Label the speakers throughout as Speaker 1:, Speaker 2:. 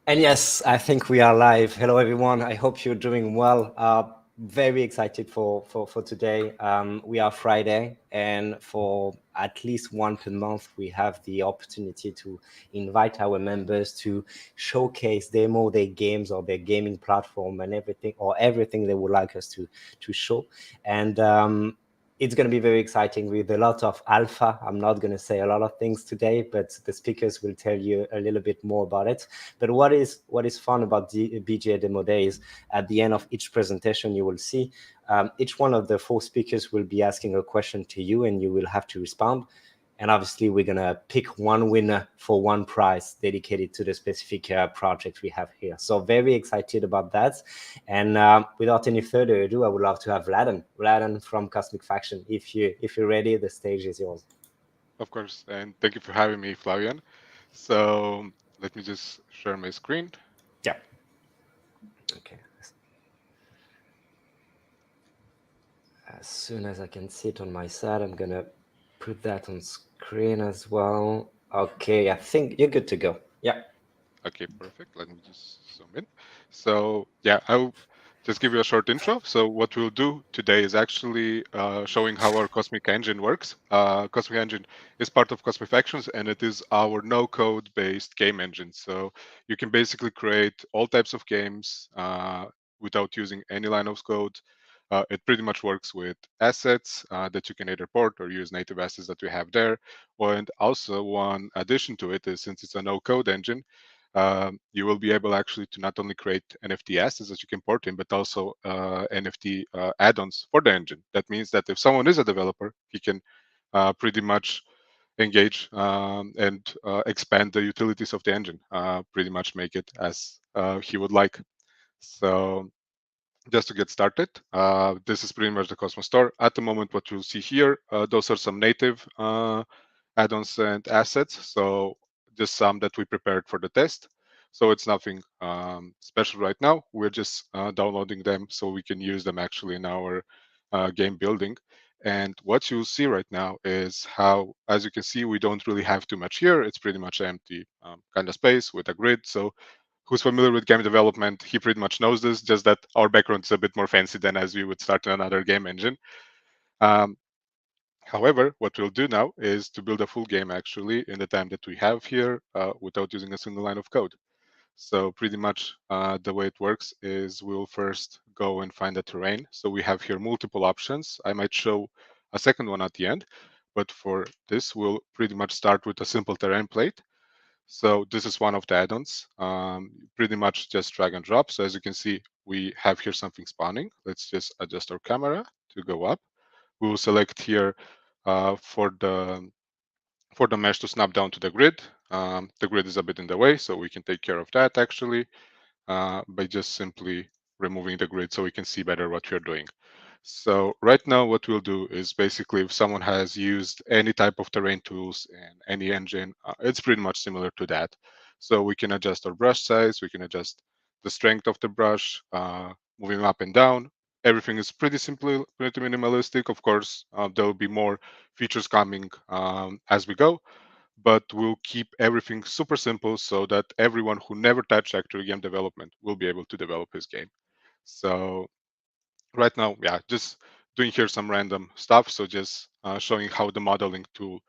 Speaker 1: And yes, I think we are live. Hello, everyone. I hope you're doing well. Very excited for today. We are Friday, and for at least one per month, we have the opportunity to invite our members to showcase, demo their games or their gaming platform and everything they would like us to show. And it's going to be very exciting with a lot of alpha. I'm not going to say a lot of things today, but the speakers will tell you a little bit more about it. But what is fun about the BGA Demo Day is at the end of each presentation, you will see each one of the four speakers will be asking a question to you, and you will have to respond. And obviously, we're going to pick one winner for one prize dedicated to the specific project we have here. So very excited about that. And without any further ado, I would love to have Vladen from Cosmic Faction. If you're ready, the stage is yours.
Speaker 2: Of course, and thank you for having me, Flavian. So let me just share my screen.
Speaker 1: Yeah. Okay. As soon as I can see it on my side, I'm gonna put that on screen as well. Okay, I think you're good to go. Yeah.
Speaker 2: Okay, perfect. Let me just zoom in. So yeah, I'll just give you a short intro. So what we'll do today is actually showing how our Cosmic Engine works. Cosmic Engine is part of Cosmic Factions, and it is our no-code based game engine. So you can basically create all types of games without using any line of code. It pretty much works with assets that you can either port or use native assets that we have there. And also one addition to it is, since it's a no-code engine, you will be able actually to not only create NFT assets that you can port in, but also NFT add-ons for the engine. That means that if someone is a developer, he can pretty much engage and expand the utilities of the engine, pretty much make it as he would like. So just to get started, this is pretty much the Cosmos Store. At the moment, what you'll see here, those are some native add-ons and assets. So just some that we prepared for the test. So it's nothing special right now. We're just downloading them so we can use them actually in our game building. And what you'll see right now is how, as you can see, we don't really have too much here. It's pretty much empty kind of space with a grid. So who's familiar with game development, he pretty much knows this, just that our background is a bit more fancy than as we would start in another game engine. Um, However, what we'll do now is to build a full game actually in the time that we have here without using a single line of code. So pretty much the way it works is we'll first go and find the terrain. So we have here multiple options. I might show a second one at the end, but for this, we'll pretty much start with a simple terrain plate. So this is one of the add-ons, pretty much just drag and drop. So as you can see, we have here something spawning. Let's just adjust our camera to go up. We will select here for the mesh to snap down to the grid. The grid is a bit in the way, so we can take care of that actually by just simply removing the grid so we can see better what we're doing. So right now what we'll do is basically if someone has used any type of terrain tools in any engine, it's pretty much similar to that. So we can adjust our brush size, we can adjust the strength of the brush, moving up and down. Everything is pretty simple, pretty minimalistic. Of course, there will be more features coming as we go, but we'll keep everything super simple so that everyone who never touched actual game development will be able to develop his game. So right now, yeah, just doing here some random stuff. So just showing how the modeling tool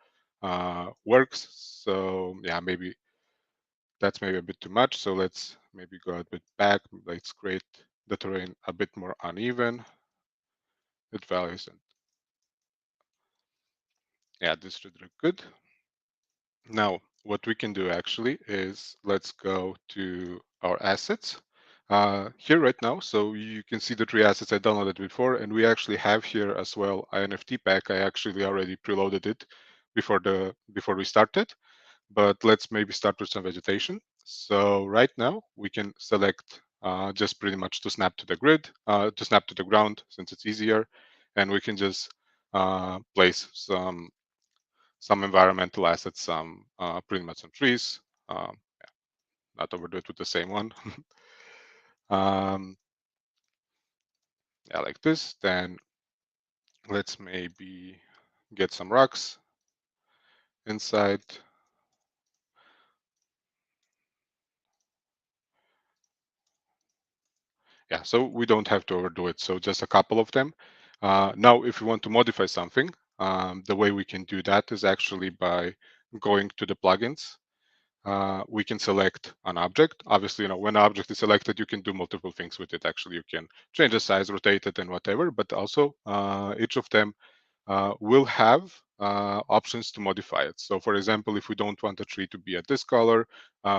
Speaker 2: works. So yeah, maybe that's maybe a bit too much. So let's maybe go a bit back. Let's create the terrain a bit more uneven. It values and yeah, this should look good. Now, what we can do actually is let's go to our assets here right now. So you can see the three assets I downloaded before, and we actually have here as well an NFT pack. I actually already preloaded it before we started, but let's maybe start with some vegetation. So right now we can select just pretty much to snap to the grid, to snap to the ground since it's easier, and we can just place some environmental assets, some pretty much some trees. Yeah, not overdo it with the same one. um, yeah, like this. Then let's maybe get some rocks inside. yeah, so we don't have to overdo it. So just a couple of them. Now, if you want to modify something, the way we can do that is actually by going to the plugins. We can select an object. Obviously, when an object is selected, you can do multiple things with it. Actually, you can change the size, rotate it, and whatever. But also, each of them will have options to modify it. So, for example, if we don't want the tree to be at this color,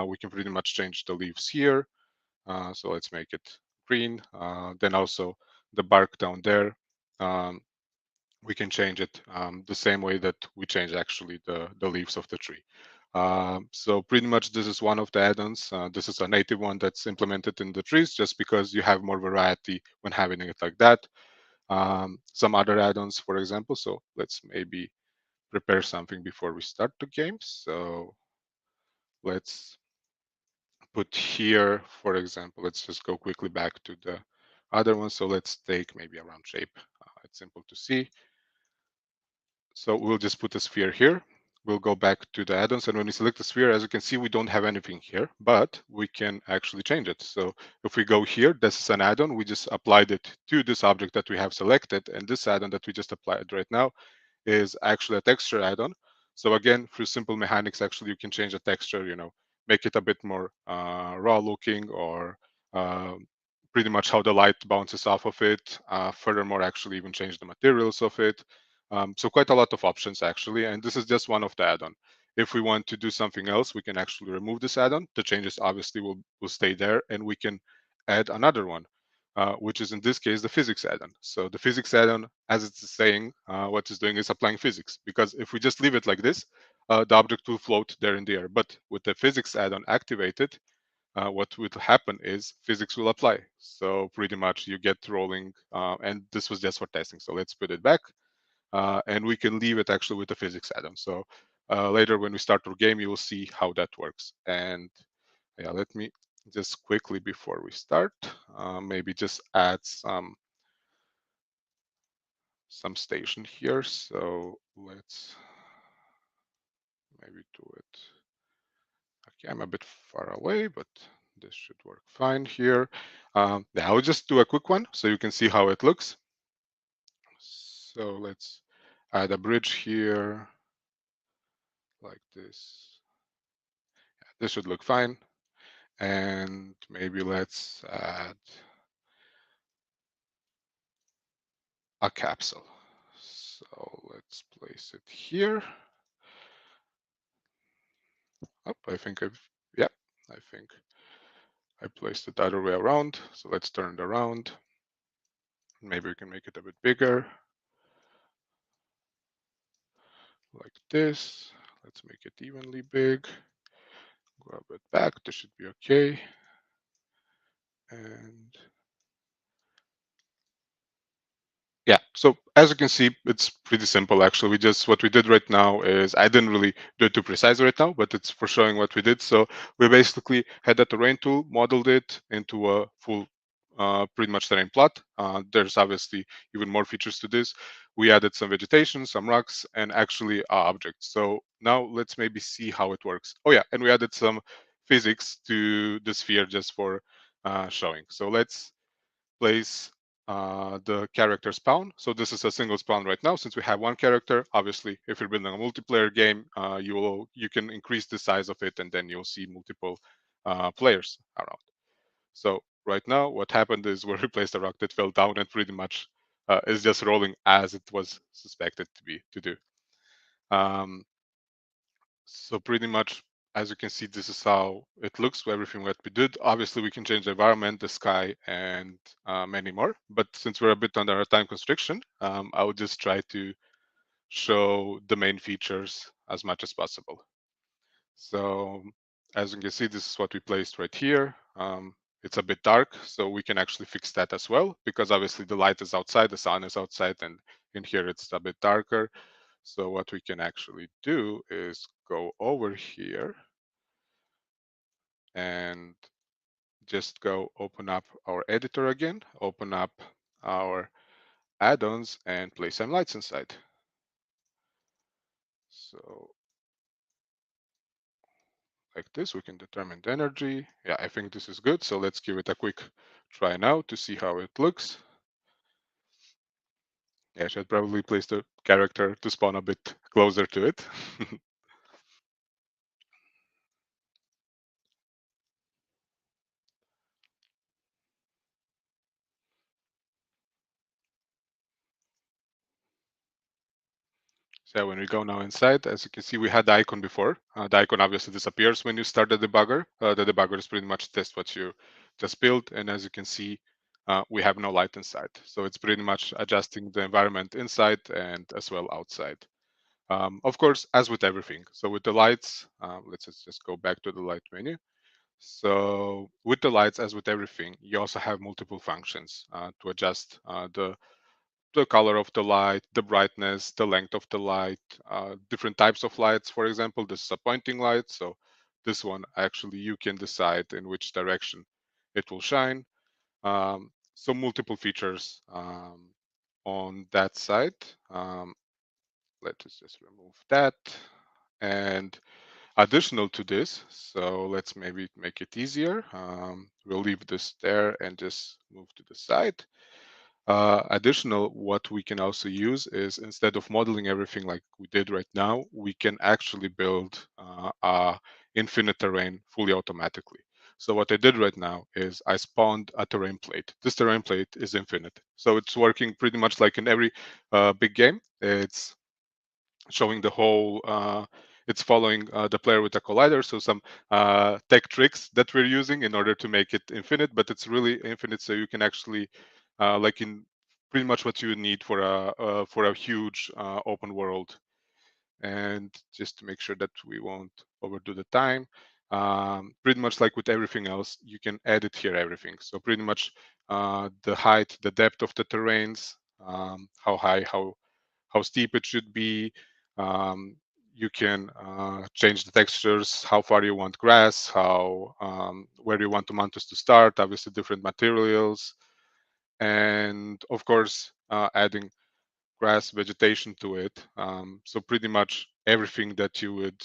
Speaker 2: we can pretty much change the leaves here. So let's make it green. Then also the bark down there. Um, we can change it the same way that we change actually the leaves of the tree. So pretty much this is one of the add-ons. This is a native one that's implemented in the trees just because you have more variety when having it like that. Some other add-ons, for example, so let's maybe prepare something before we start the game. So let's put here, for example, let's just go quickly back to the other one. So let's take maybe a round shape. It's simple to see. So we'll just put a sphere here. We'll go back to the add-ons, and when we select the sphere, as you can see, we don't have anything here, but we can actually change it. So if we go here, this is an add-on. We just applied it to this object that we have selected, and this add-on that we just applied right now is actually a texture add-on. So again, through simple mechanics, actually, you can change the texture, make it a bit more raw looking, or uh, pretty much how the light bounces off of it. Furthermore, actually even change the materials of it. So quite a lot of options actually, and this is just one of the add-on. If we want to do something else, we can actually remove this add-on. The changes obviously will stay there, and we can add another one, which is in this case the physics add-on. So the physics add-on, as it's saying, what it's doing is applying physics, because if we just leave it like this, the object will float there in the air. But with the physics add-on activated, what will happen is physics will apply. So pretty much you get rolling, and this was just for testing. So let's put it back, and we can leave it actually with the physics add-on. So later when we start our game, you will see how that works. And yeah, let me just quickly before we start, maybe just add some station here. So let's maybe do it. Okay, I'm a bit far away, but this should work fine here. Yeah, I'll just do a quick one so you can see how it looks. So let's add a bridge here like this. Yeah, this should look fine. And maybe let's add a capsule. So let's place it here. Oh, I think I think I placed it the other way around. So let's turn it around. Maybe we can make it a bit bigger, like this. Let's make it evenly big. Grab it back. This should be okay. And yeah, so as you can see, it's pretty simple actually. What we did right now is, I didn't really do it too precise right now, but it's for showing what we did. So we basically had that terrain tool, modeled it into a full pretty much terrain plot. There's obviously even more features to this. We added some vegetation, some rocks, and actually objects. So now let's maybe see how it works. Oh yeah, and we added some physics to the sphere just for showing. So let's place the character spawn. So this is a single spawn right now, since we have one character. Obviously, if you're building a multiplayer game, you can increase the size of it, and then you'll see multiple players around. So right now, what happened is we replaced the rock that fell down, and pretty much is just rolling as it was suspected to do. Um, so pretty much, as you can see, this is how it looks with everything that we did. Obviously, we can change the environment, the sky, and many more. But since we're a bit under a time constriction, I will just try to show the main features as much as possible. So as you can see, this is what we placed right here. It's a bit dark, so we can actually fix that as well, because obviously the light is outside, the sun is outside, and in here it's a bit darker. So what we can actually do is go over here and just go open up our editor again, open up our add-ons, and place some lights inside. So like this. We can determine the energy. Yeah, I think this is good. So let's give it a quick try now to see how it looks. Yeah, I should probably place the character to spawn a bit closer to it. So when we go now inside, as you can see, we had the icon before. The icon obviously disappears when you start the debugger. The debugger is pretty much test what you just built. And as you can see, we have no light inside. So it's pretty much adjusting the environment inside and as well outside. Of course, as with everything. So with the lights, let's just go back to the light menu. So with the lights, as with everything, you also have multiple functions to adjust the color of the light, the brightness, the length of the light, different types of lights. For example, this is a pointing light. So this one, actually, you can decide in which direction it will shine. So multiple features on that side. Let's just remove that. And additional to this, so let's maybe make it easier. We'll leave this there and just move to the side. Additional, what we can also use is instead of modeling everything like we did right now, we can actually build a infinite terrain fully automatically. So what I did right now is I spawned a terrain plate. This terrain plate is infinite. So it's working pretty much like in every big game. It's showing the whole it's following the player with a collider, so some tech tricks that we're using in order to make it infinite, but it's really infinite, so you can actually like in pretty much what you would need for a huge open world. And just to make sure that we won't overdo the time, pretty much like with everything else, you can edit here everything. So pretty much the height, the depth of the terrains, how high, how steep it should be. Um, you can change the textures, how far you want grass, how where you want the mountains to start, obviously different materials, and of course adding grass vegetation to it. So pretty much everything that you would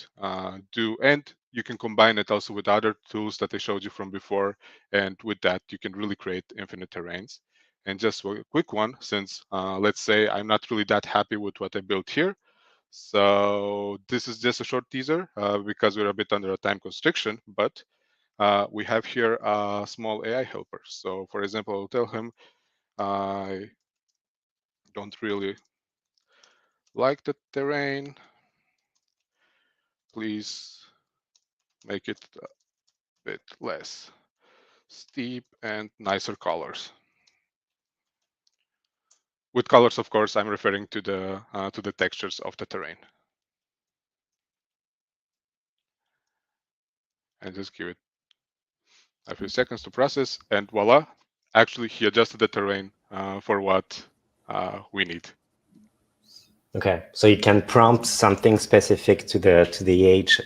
Speaker 2: do, and you can combine it also with other tools that I showed you from before, and with that you can really create infinite terrains. And just a quick one, since let's say I'm not really that happy with what I built here, so this is just a short teaser because we're a bit under a time constriction, but we have here a small AI helper. So for example, I'll tell him I don't really like the terrain. Please make it a bit less steep and nicer colors. With colors, of course, I'm referring to the textures of the terrain. And just give it a few seconds to process, and voila! Actually, he adjusted the terrain for what we need.
Speaker 1: Okay, so you can prompt something specific to the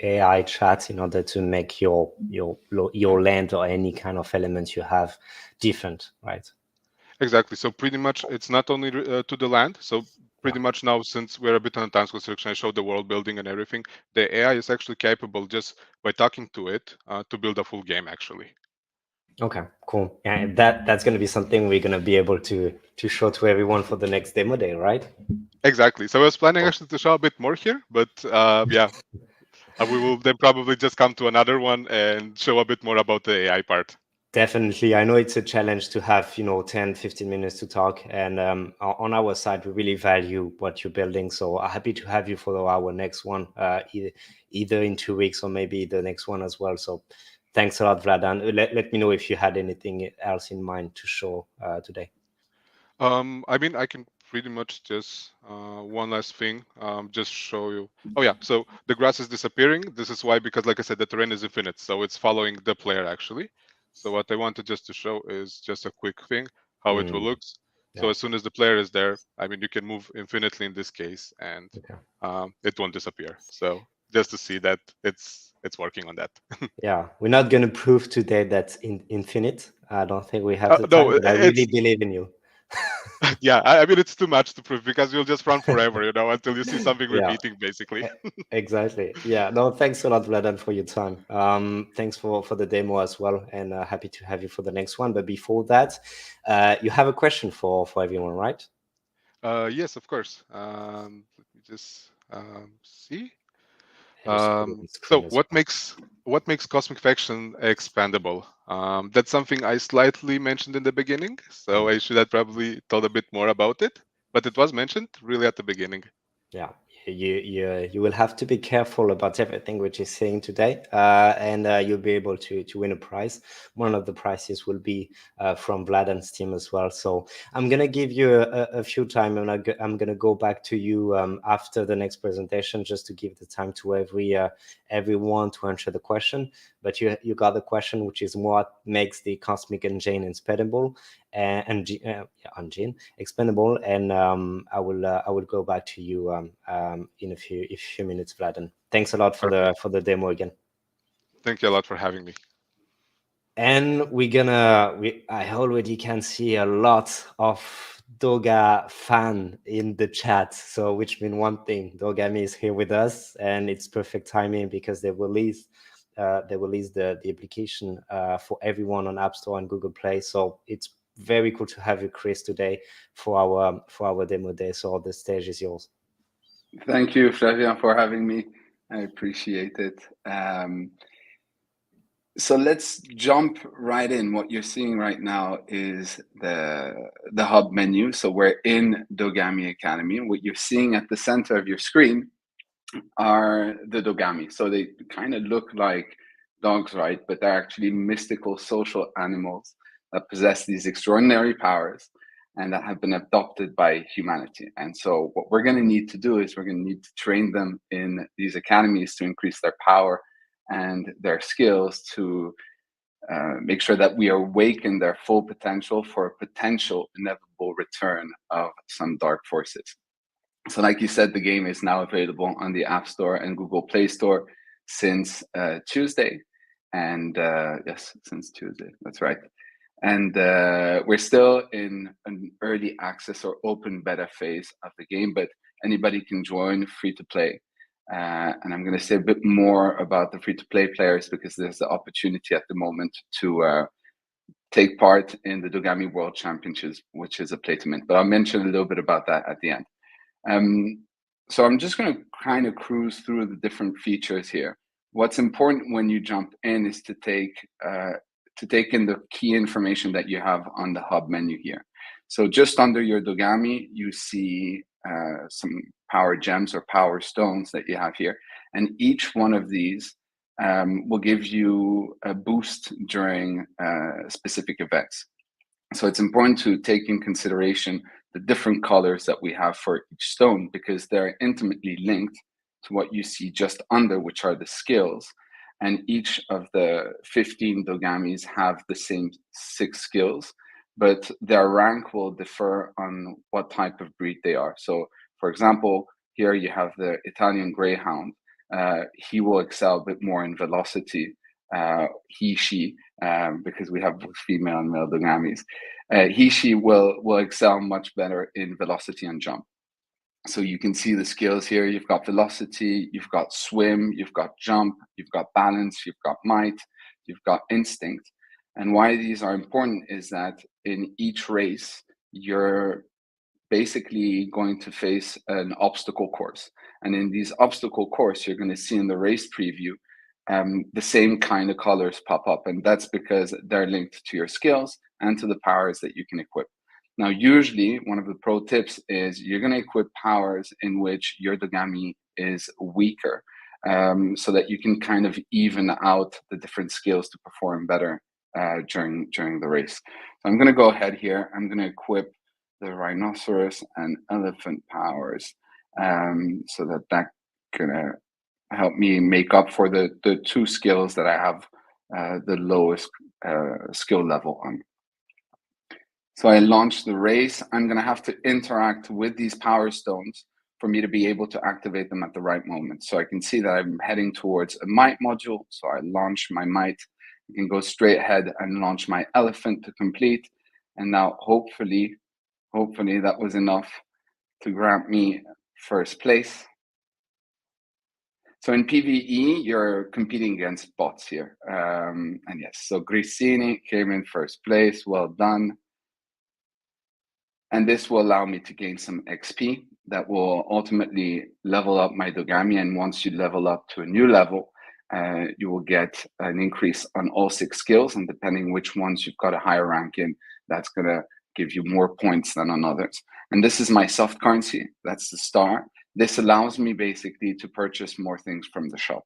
Speaker 1: AI chat in order to make your land or any kind of element you have different, right?
Speaker 2: Exactly. So pretty much, it's not only to the land. So pretty much now, since we're a bit on time constriction, I showed the world building and everything. The AI is actually capable just by talking to it to build a full game, actually.
Speaker 1: Okay, cool. Yeah, and that's going to be something we're going to be able to show to everyone for the next demo day, right?
Speaker 2: Exactly. So I was planning
Speaker 1: Cool.
Speaker 2: actually to show a bit more here, but yeah, we will then probably just come to another one and show a bit more about the AI part.
Speaker 1: Definitely. I know it's a challenge to have, 10, 15 minutes to talk. And on our side, we really value what you're building. So happy to have you for our next one, either in 2 weeks or maybe the next one as well. So thanks a lot, Vlad. And let me know if you had anything else in mind to show today.
Speaker 2: I mean, I can pretty much just one last thing, just show you. Oh yeah, so the grass is disappearing. This is why, because like I said, the terrain is infinite, so it's following the player actually. So what I wanted just to show is just a quick thing, how it will look. So
Speaker 1: Yeah.
Speaker 2: as soon as the player is there, I mean, you can move infinitely in this case, and
Speaker 1: Okay.
Speaker 2: it won't disappear. So just to see that it's working on that.
Speaker 1: Yeah. We're not going to prove today that's infinite. I don't think we have the time,
Speaker 2: No,
Speaker 1: but I really
Speaker 2: it's
Speaker 1: believe in you.
Speaker 2: Yeah, I mean, it's too much to prove because you'll just run forever, until you see something
Speaker 1: Yeah,
Speaker 2: repeating, basically.
Speaker 1: exactly. Yeah, no, thanks a lot, Vladan, for your time. Thanks for the demo as well, and happy to have you for the next one. But before that, you have a question for everyone, right?
Speaker 2: Yes, of course. Let me just see.
Speaker 1: I just put it on
Speaker 2: So
Speaker 1: screen as
Speaker 2: what makes Cosmic Faction expandable? That's something I slightly mentioned in the beginning, so
Speaker 1: well.
Speaker 2: I should have probably told a bit more about it, but it was mentioned really at the beginning.
Speaker 1: Yeah, you will have to be careful about everything which is saying today, and you'll be able to win a prize. One of the prizes will be from Vladan's team as well. So I'm gonna give you a few time, and I'm gonna go back to you after the next presentation, just to give the time to everyone to answer the question. But you got the question, which is what makes the Cosmic Engine expendable engine expendable, and I will go back to you in a few minutes, Vladan. Thanks a lot
Speaker 2: Perfect.
Speaker 1: for the demo again.
Speaker 2: Thank you a lot for having me.
Speaker 1: And I already can see a lot of Doga fan in the chat. So which means one thing, Dogami is here with us, and it's perfect timing because they released the application for everyone on App Store and Google Play. So it's very cool to have you, Chris, today for our demo day. So the stage is yours.
Speaker 3: Thank you, Flavian, for having me. I appreciate it. So let's jump right in. What you're seeing right now is the hub menu. So we're in Dogami Academy. What you're seeing at the center of your screen are the Dogami. So they kind of look like dogs, right? But they're actually mystical social animals that possess these extraordinary powers and that have been adopted by humanity. And so what we're going to need to do is we're going to need to train them in these academies to increase their power and their skills to make sure that we awaken their full potential for a potential inevitable return of some dark forces. So like you said, the game is now available on the App Store and Google Play Store since Tuesday. And yes, since Tuesday, that's right. And we're still in an early access or open beta phase of the game, but anybody can join free to play. And I'm going to say a bit more about the free to play players because there's the opportunity at the moment to take part in the Dogami World Championships, which is a play to win. But I'll mention a little bit about that at the end. So I'm just going to kind of cruise through the different features here. What's important when you jump in is to take in the key information that you have on the hub menu here. So just under your Dogami, you see some power gems or power stones that you have here. And each one of these will give you a boost during specific events. So it's important to take in consideration the different colors that we have for each stone because they're intimately linked to what you see just under, which are the skills. And each of the 15 Dogamis have the same 6 skills, but their rank will differ on what type of breed they are. So, for example, here you have the Italian Greyhound. He will excel a bit more in velocity, he, she, because we have both female and male Dogamis. She will excel much better in velocity and jump. So you can see the skills here. You've got velocity, you've got swim, you've got jump, you've got balance, you've got might, you've got instinct. And why these are important is that in each race, you're basically going to face an obstacle course. And in these obstacle course, you're going to see in the race preview the same kind of colors pop up. And that's because they're linked to your skills and to the powers that you can equip. Now, usually one of the pro tips is you're going to equip powers in which your Dogami is weaker so that you can kind of even out the different skills to perform better during the race. So I'm going to go ahead here. I'm going to equip the rhinoceros and elephant powers so that can help me make up for the 2 skills that I have the lowest skill level on. So I launched the race. I'm going to have to interact with these power stones for me to be able to activate them at the right moment. So I can see that I'm heading towards a might module. So I launch my might. I can go straight ahead and launch my elephant to complete. And now hopefully hopefully that was enough to grant me first place. So in PvE, you're competing against bots here. And yes, so Grissini came in first place, well done. And this will allow me to gain some XP that will ultimately level up my Dogami. And once you level up to a new level, you will get an increase on all 6 skills. And depending which ones you've got a higher rank in, that's going to give you more points than on others. And this is my soft currency. That's the star. This allows me basically to purchase more things from the shop.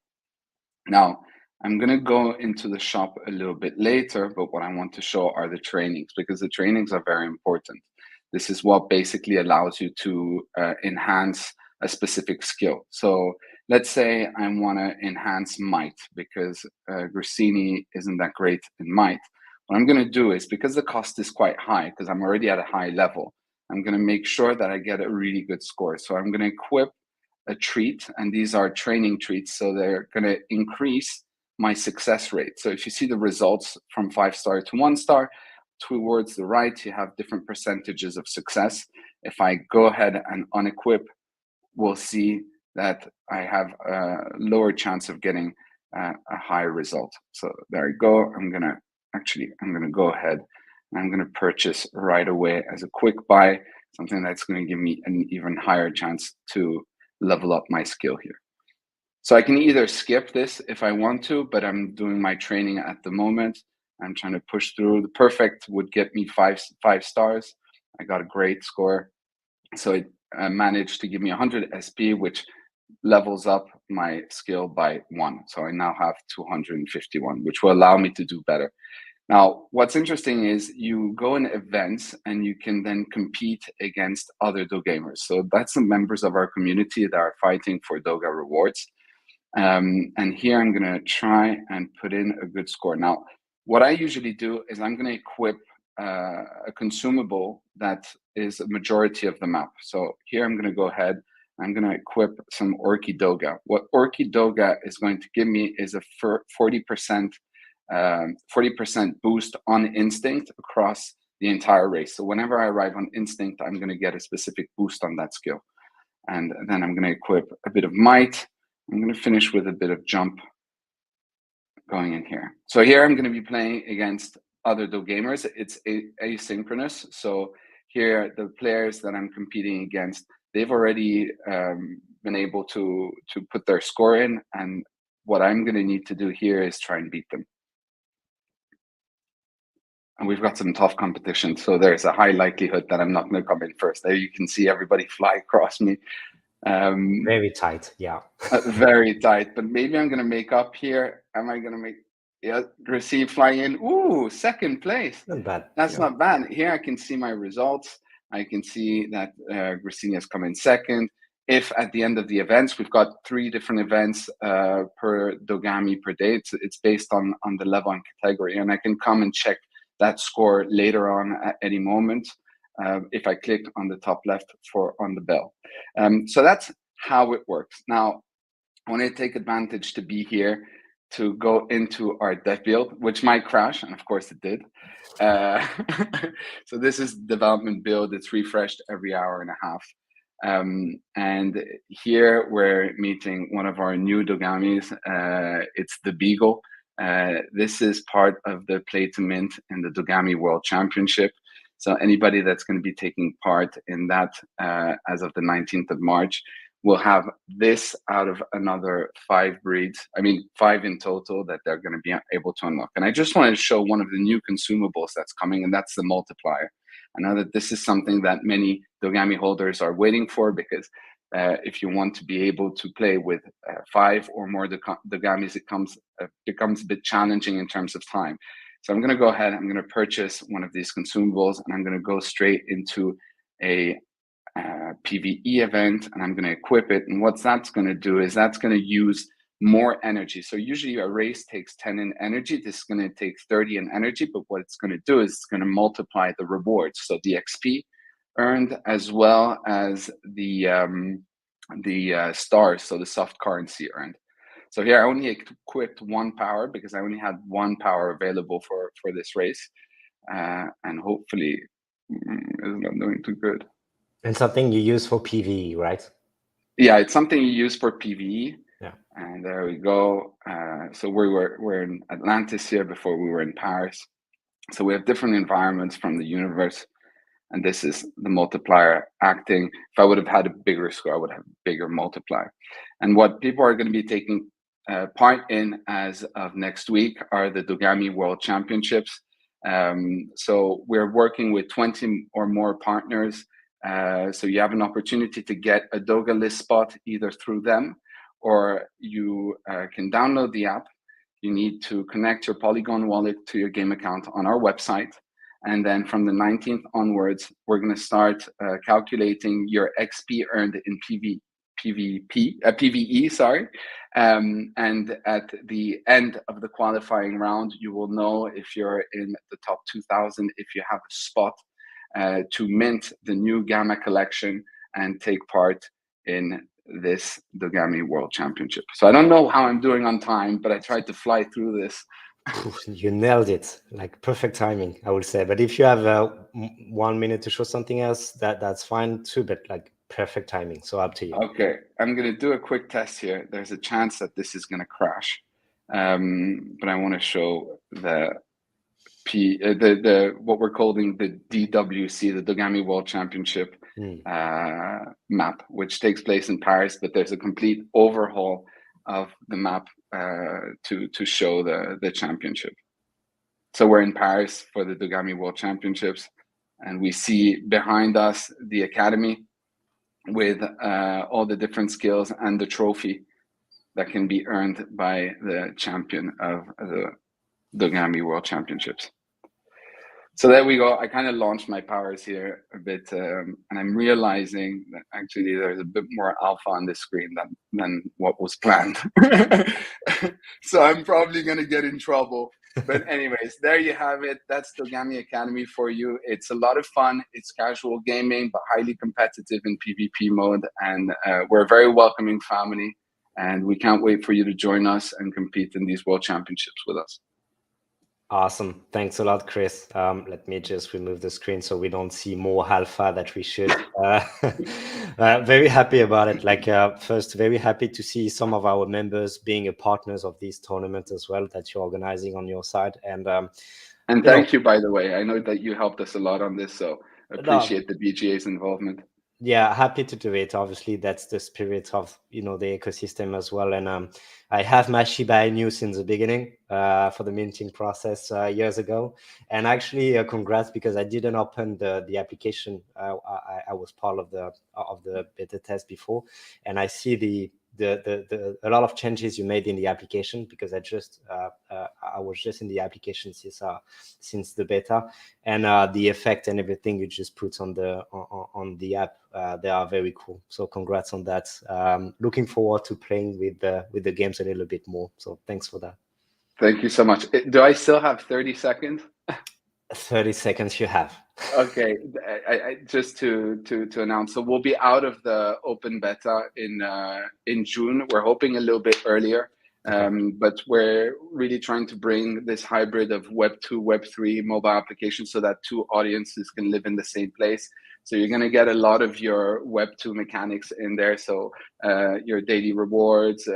Speaker 3: Now, I'm going to go into the shop a little bit later, but what I want to show are the trainings, because the trainings are very important. This is what basically allows you to enhance a specific skill. So let's say I want to enhance might, because Grissini isn't that great in might. What I'm going to do is, because the cost is quite high, because I'm already at a high level, I'm going to make sure that I get a really good score. So I'm going to equip a treat, and these are training treats, so they're going to increase my success rate. So if you see the results from 5-star to 1-star, towards the right, you have different percentages of success. If I go ahead and unequip, we'll see that I have a lower chance of getting a higher result. So there you go. I'm going to go ahead and I'm going to purchase right away as a quick buy, something that's going to give me an even higher chance to level up my skill here. So I can either skip this if I want to, but I'm doing my training at the moment. I'm trying to push through. The perfect would get me five stars. I got a great score. So it managed to give me 100 SP, which levels up my skill by 1. So I now have 251, which will allow me to do better. Now, what's interesting is you go in events and you can then compete against other Dogamers. So that's the members of our community that are fighting for Doga rewards. And here I'm going to try and put in a good score. Now, what I usually do is I'm going to equip a consumable that is a majority of the map. So here I'm going to go ahead. I'm going to equip some Orki Doga. What Orki Doga is going to give me is a 40% boost on instinct across the entire race. So whenever I arrive on instinct, I'm going to get a specific boost on that skill. And then I'm going to equip a bit of might. I'm going to finish with a bit of jump going in here. So here I'm going to be playing against other Dogamers. It's asynchronous. So here the players that I'm competing against, they've already been able to put their score in. And what I'm going to need to do here is try and beat them. And we've got some tough competition. So there's a high likelihood that I'm not going to come in first. There you can see everybody fly across me.
Speaker 1: Very tight, yeah.
Speaker 3: Very tight, but maybe I'm going to make up here. Am I going to make, yeah, receive fly in? Ooh, second place.
Speaker 1: Not bad.
Speaker 3: That's not bad. Here I can see my results. I can see that Grissini has come in second. If at the end of the events, we've got 3 different events per Dogami per day. It's based on the level and category, and I can come and check that score later on at any moment if I click on the top left on the bell. So that's how it works. Now, I want to take advantage to be here to go into our dev build, which might crash, and of course it did. So this is development build. It's refreshed every hour and a half. And here we're meeting one of our new Dogamis. It's the Beagle. This is part of the Play to Mint in the Dogami World Championship. So anybody that's going to be taking part in that as of the 19th of March will have this out of another 5 breeds. I mean, 5 in total that they're going to be able to unlock. And I just wanted to show one of the new consumables that's coming, and that's the multiplier. I know that this is something that many Dogami holders are waiting for, because if you want to be able to play with 5 or more Dogamis, it becomes a bit challenging in terms of time. So I'm going to go ahead, I'm going to purchase one of these consumables, and I'm going to go straight into a PvE event, and I'm going to equip it. And what that's going to do is that's going to use more energy. So usually a race takes 10 in energy. This is going to take 30 in energy, but what it's going to do is it's going to multiply the rewards. So the XP earned, as well as the stars, so the soft currency earned. So here I only equipped 1 power because I only had 1 power available for this race. And hopefully It's not doing too good.
Speaker 1: And something you use for PvE, right?
Speaker 3: Yeah, it's something you use for PvE.
Speaker 1: Yeah.
Speaker 3: And there we go. So we're in Atlantis here before we were in Paris. So we have different environments from the universe. And this is the multiplier acting. If I would have had a bigger score, I would have a bigger multiplier. And what people are going to be taking part in as of next week are the Dogami World Championships. So we're working with 20 or more partners. So you have an opportunity to get a Doga list spot either through them, or you can download the app. You need to connect your Polygon wallet to your game account on our website. And then from the 19th onwards, we're going to start calculating your XP earned in PVE, sorry. And at the end of the qualifying round, you will know if you're in the top 2,000, if you have a spot to mint the new Gamma collection and take part in this Dogami World Championship. So I don't know how I'm doing on time, but I tried to fly through this.
Speaker 1: You nailed it, like perfect timing, I would say. But if you have 1 minute to show something else, that's fine too, but like perfect timing. So up to you.
Speaker 3: Okay, I'm going to do a quick test here. There's a chance that this is going to crash, but I want to show the what we're calling the DWC, the Dogami World Championship map, which takes place in Paris. But there's a complete overhaul of the map to show the championship. So we're in Paris for the Dogami World Championships, and we see behind us the academy with all the different skills and the trophy that can be earned by the champion of the Dogami World Championships. So there we go. I kind of launched my powers here a bit, and I'm realizing that actually there's a bit more alpha on this screen than what was planned. So I'm probably going to get in trouble. But anyways, there you have it. That's Dogami Academy for you. It's a lot of fun. It's casual gaming, but highly competitive in PvP mode. And we're a very welcoming family. And we can't wait for you to join us and compete in these World Championships with us.
Speaker 1: Awesome. Thanks a lot, Chris. Let me just remove the screen so we don't see more alpha that we should. Very happy about it. Like first, very happy to see some of our members being a partners of these tournaments as well that you're organizing on your side. And
Speaker 3: thank you, by the way. I know that you helped us a lot on this, so appreciate the BGA's involvement.
Speaker 1: Yeah, happy to do it. Obviously, that's the spirit of the ecosystem as well. And I have my Shiba Inu since the beginning for the minting process years ago. And actually, congrats, because I didn't open the application. I was part of the beta test before, and I see a lot of changes you made in the application, because I was just in the application since the beta, and the effect and everything you just put on the app, they are very cool. So congrats on that. Looking forward to playing with the games a little bit more. So thanks for that.
Speaker 3: Thank you so much. Do I still have 30 seconds?
Speaker 1: 30 seconds you have.
Speaker 3: Okay, I just to announce, so we'll be out of the open beta in June. We're hoping a little bit earlier, but we're really trying to bring this hybrid of Web2, Web3 mobile applications so that two audiences can live in the same place. So you're going to get a lot of your Web2 mechanics in there. So your daily rewards,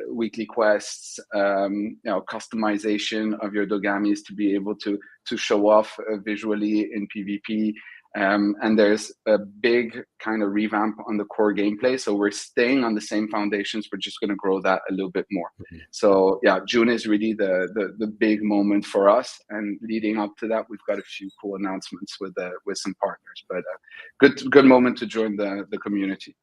Speaker 3: weekly quests, customization of your Dogamis to be able to show off visually in PvP. And there's a big kind of revamp on the core gameplay. So we're staying on the same foundations. We're just going to grow that a little bit more. So yeah, June is really the big moment for us. And leading up to that, we've got a few cool announcements with some partners. But good moment to join the community.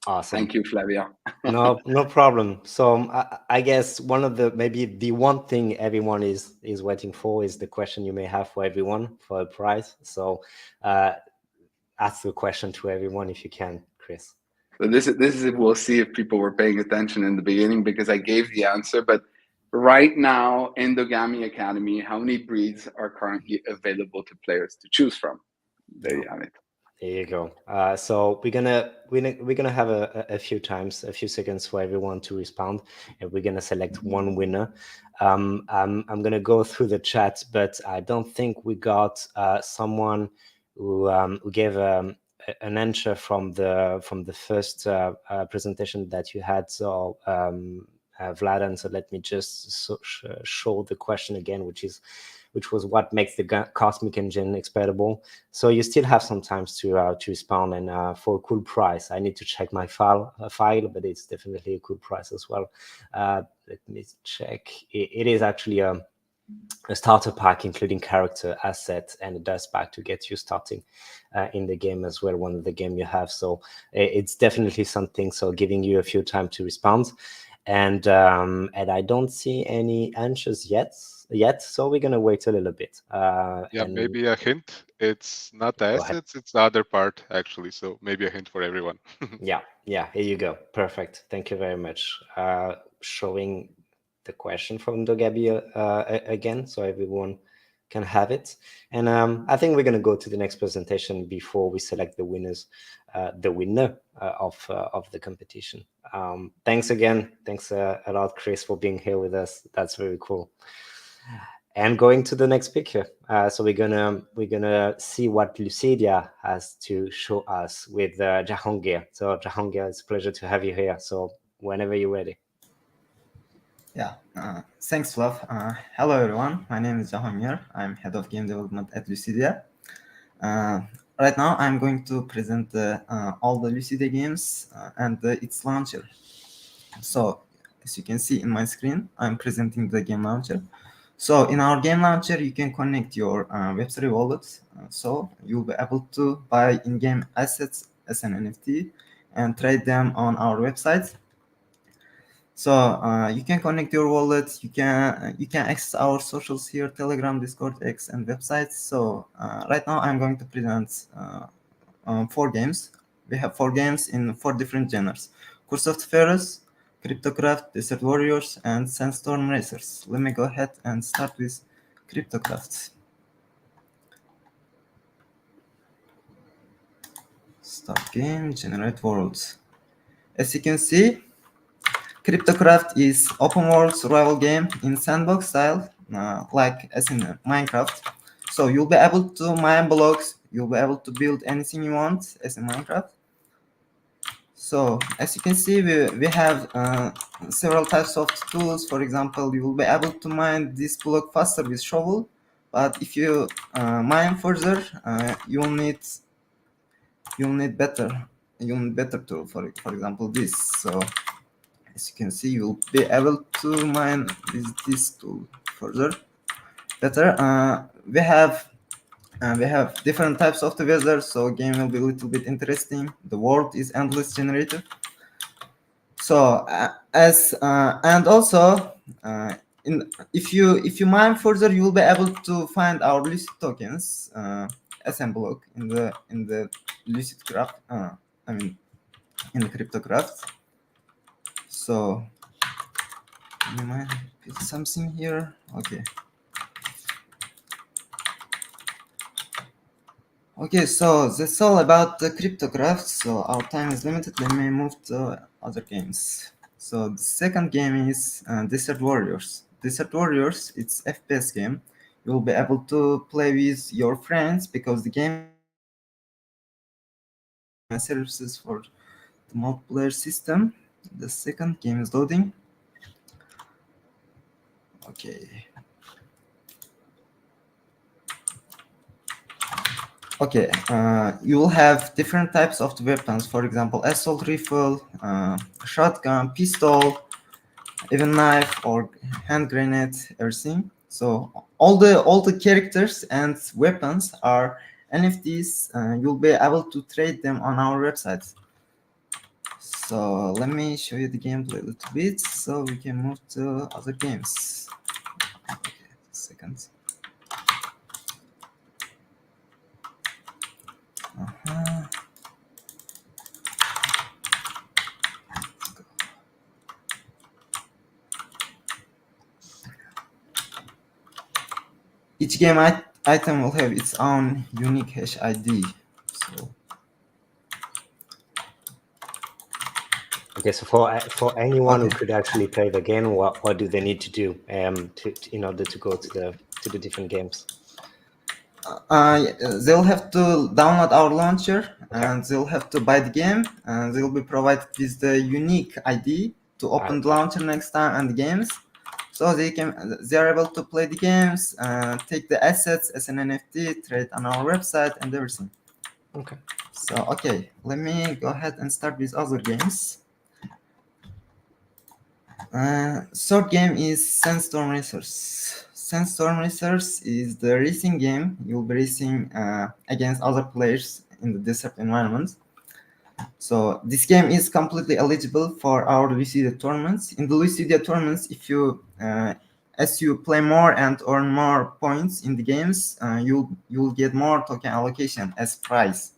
Speaker 1: Awesome.
Speaker 3: Thank you, Flavia.
Speaker 1: No problem. So I guess maybe the one thing everyone is waiting for is the question you may have for everyone for a prize. So ask the question to everyone if you can, Chris.
Speaker 3: So this is we'll see if people were paying attention in the beginning, because I gave the answer. But right now in the Dogami Academy, how many breeds are currently available to players to choose from? There you have it.
Speaker 1: There you go. So we're gonna have a few seconds for everyone to respond, and we're gonna select one winner. I'm gonna go through the chat, but I don't think we got someone who gave an answer from the first presentation that you had. So Vladan, so let me just show the question again, which was what makes the Cosmic Engine exploitable. So you still have some time to respond, and for a cool price. I need to check my file, but it's definitely a cool price as well. Let me check. It is actually a starter pack, including character, asset, and a dust pack to get you starting in the game as well, one of the game you have. So it's definitely something. So giving you a few time to respond. And I don't see any answers yet. So we're gonna wait a little bit.
Speaker 2: Yeah,
Speaker 1: and
Speaker 2: maybe a hint. It's not the
Speaker 1: Go ahead.
Speaker 2: assets, it's the other part actually. So maybe a hint for everyone.
Speaker 1: Yeah, here you go. Perfect. Thank you very much. Showing the question from Dogabi again, so everyone can have it. And I think we're gonna go to the next presentation before we select the winners, the winner of the competition. Thanks again. Thanks a lot, Chris, for being here with us. That's very cool. And going to the next picture. So we're gonna see what Lucidia has to show us with Jahongir. So Jahongir, it's a pleasure to have you here. So whenever you're ready.
Speaker 4: Yeah, thanks, Fluff. Hello, everyone. My name is Jahongir. I'm head of game development at Lucidia. Right now, I'm going to present all the Lucidia games and its launcher. So, as you can see in my screen, I'm presenting the game launcher. So, in our game launcher, you can connect your Web3 wallet. So, you'll be able to buy in-game assets as an NFT and trade them on our website. So you can connect your wallet. You can access our socials here: Telegram, Discord, X, and websites. So right now I'm going to present 4 games. We have 4 games in 4 different genres: Curse of the Pharaohs, Cryptocraft, Desert Warriors, and Sandstorm Racers. Let me go ahead and start with Cryptocraft. Start game, generate world. As you can see, Cryptocraft is open world survival game in sandbox style, like as in Minecraft. So you'll be able to mine blocks, you'll be able to build anything you want as in Minecraft. So as you can see, we have several types of tools. For example, you will be able to mine this block faster with shovel, but if you mine further, you'll need better tool. For example, this. So as you can see, you'll be able to mine with this tool further better. We have different types of the weather, so game will be a little bit interesting. The world is endless generator. So and also if you mine further, you will be able to find our Lucid tokens SM block in the Lucid craft. In the Cryptocraft. So you might put something here. Okay, so that's all about the Cryptocraft. So our time is limited. Let me move to other games. So the second game is Desert Warriors. Desert Warriors, it's FPS game. You'll be able to play with your friends because the game services for the multiplayer system. The second game is loading. Okay. Okay, you will have different types of weapons. For example, assault rifle, shotgun, pistol, even knife or hand grenade, everything. So all the characters and weapons are NFTs. You'll be able to trade them on our website. So let me show you the gameplay a little bit, so we can move to other games. Okay, second. Each game item will have its own unique hash ID. So
Speaker 1: Okay, so for anyone who could actually play the game, what do they need to do in order to go to the different games?
Speaker 4: They'll have to download our launcher,
Speaker 1: Okay.
Speaker 4: and they'll have to buy the game, and they'll be provided with the unique ID to open the launcher next time and the games. So they are able to play the games, take the assets as an NFT, trade on our website, and everything.
Speaker 1: Okay.
Speaker 4: So okay, let me go ahead and start with other games. Third game is Sandstorm Racers. Sandstorm Racers is the racing game. You'll be racing against other players in the desert environment. So this game is completely eligible for our Lucidia tournaments. In the Lucidia tournaments, if you as you play more and earn more points in the games, you'll get more token allocation as prize.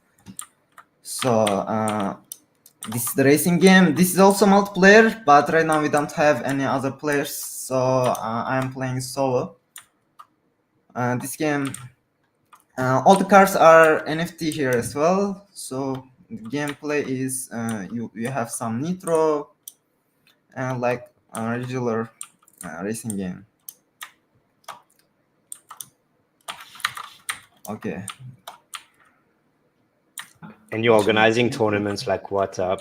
Speaker 4: So this is the racing game. This is also multiplayer, but right now we don't have any other players, so I'm playing solo. This game, all the cars are NFT here as well. So the gameplay is you have some nitro and like a regular racing game. Okay.
Speaker 1: And you're organizing tournaments like what?
Speaker 4: Yeah,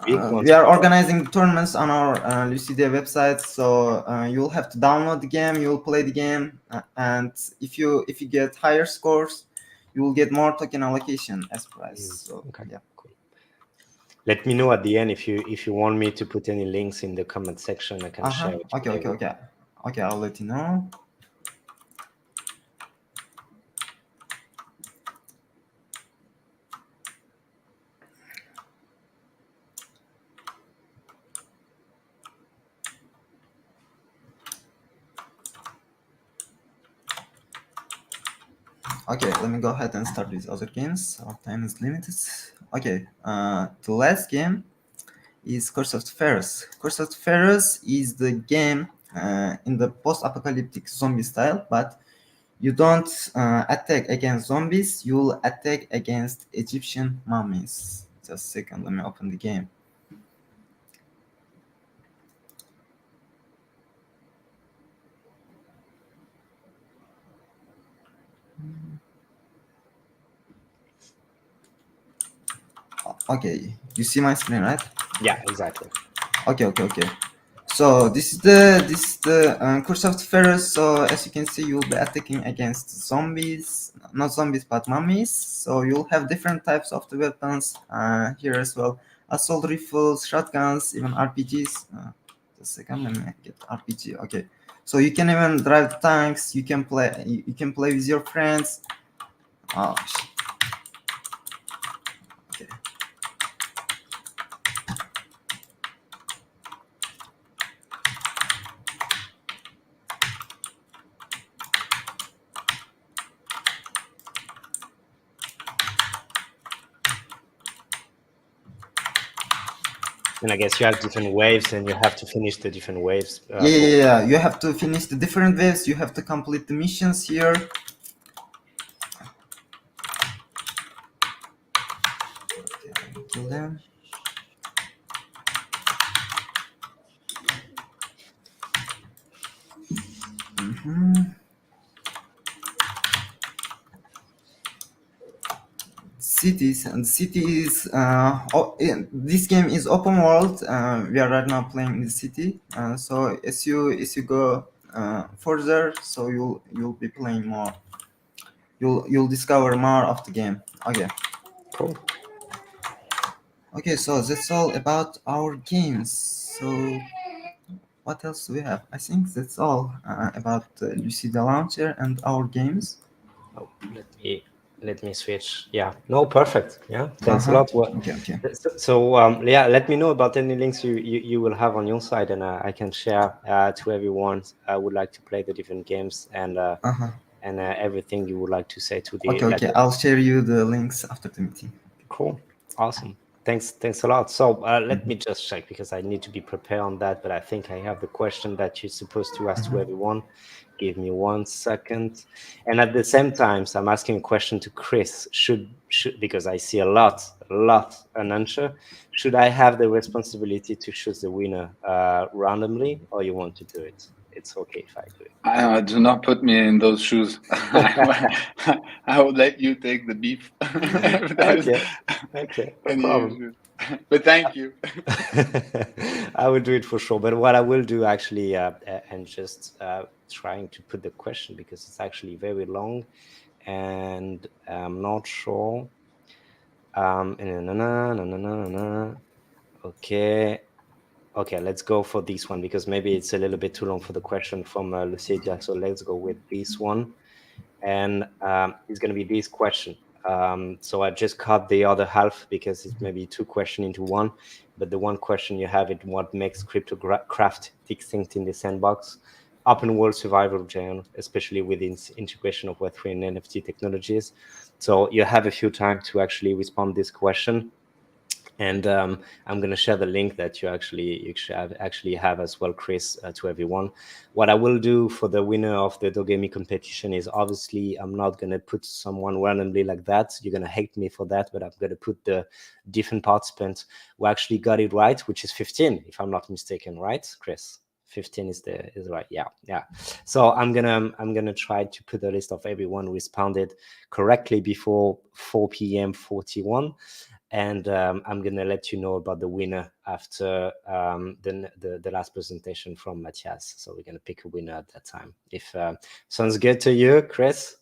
Speaker 4: we are organizing tournaments on our Lucidia website. So you'll have to download the game, you'll play the game, and if you get higher scores, you will get more token allocation as prize. So
Speaker 1: okay,
Speaker 4: yeah.
Speaker 1: cool. Let me know at the end if you want me to put any links in the comment section. I can share it.
Speaker 4: Okay. I'll let you know. Okay, let me go ahead and start with other games. Our time is limited. Okay, the last game is Curse of the Pharaohs. Curse of the Pharaohs is the game in the post-apocalyptic zombie style, but you don't attack against zombies, you'll attack against Egyptian mummies. Just a second, let me open the game. Okay, you see my screen, right?
Speaker 1: Yeah, exactly.
Speaker 4: Okay. So this is the Curse of the Pharaohs. So as you can see, you'll be attacking against zombies, not zombies but mummies. So you'll have different types of the weapons here as well: assault rifles, shotguns, even RPGs. Just a second, let me get RPG. Okay, so you can even drive tanks. You can play. You can play with your friends. Oh shit. Okay.
Speaker 1: And I guess you have different waves, and you have to finish the different waves.
Speaker 4: Yeah. You have to finish the different waves. You have to complete the missions here. Okay, kill them. Cities, and cities. This game is open world. We are right now playing in the city. So as you go further, so you'll be playing more. You'll discover more of the game. Okay.
Speaker 1: Cool.
Speaker 4: Okay, so that's all about our games. So what else do we have? I think that's all about Lucida Launcher and our games.
Speaker 1: Oh, let me switch. Yeah, no, perfect. Yeah, thanks a lot. Well,
Speaker 4: Okay.
Speaker 1: So yeah, let me know about any links you will have on your side, and I can share to everyone. I would like to play the different games and everything you would like to say to the.
Speaker 4: Okay. I'll share you the links after the meeting.
Speaker 1: Cool. Awesome. Thanks a lot. So let me just check, because I need to be prepared on that, but I think I have the question that you're supposed to ask to everyone. Give me 1 second. And at the same time, so I'm asking a question to Chris. Should because I see a lot unanswered. Should I have the responsibility to choose the winner randomly, or you want to do it? it's okay if I do it.
Speaker 3: Do not put me in those shoes. I will let you take the beef.
Speaker 1: Okay, no problem.
Speaker 3: But thank you.
Speaker 1: I will do it for sure. But what I will do actually, and just trying to put the question because it's actually very long, and I'm not sure. Okay, let's go for this one because maybe it's a little bit too long for the question from Lucidia. So let's go with this one. And it's going to be this question. So I just cut the other half because it's maybe two questions into one. But the one question you have is what makes cryptocraft distinct in the sandbox? Open world survival genre, especially within integration of Web3 and NFT technologies. So you have a few time to actually respond this question. And I'm going to share the link that you actually have as well, Chris, to everyone. What I will do for the winner of the Dogami competition is obviously I'm not going to put someone randomly like that. You're going to hate me for that, but I'm going to put the different participants who actually got it right, which is 15, if I'm not mistaken, right, Chris? 15 is right. Yeah. So I'm gonna try to put a list of everyone who responded correctly before 4 p.m. 41. And I'm going to let you know about the winner after the last presentation from Matthias. So we're going to pick a winner at that time. If sounds good to you, Chris?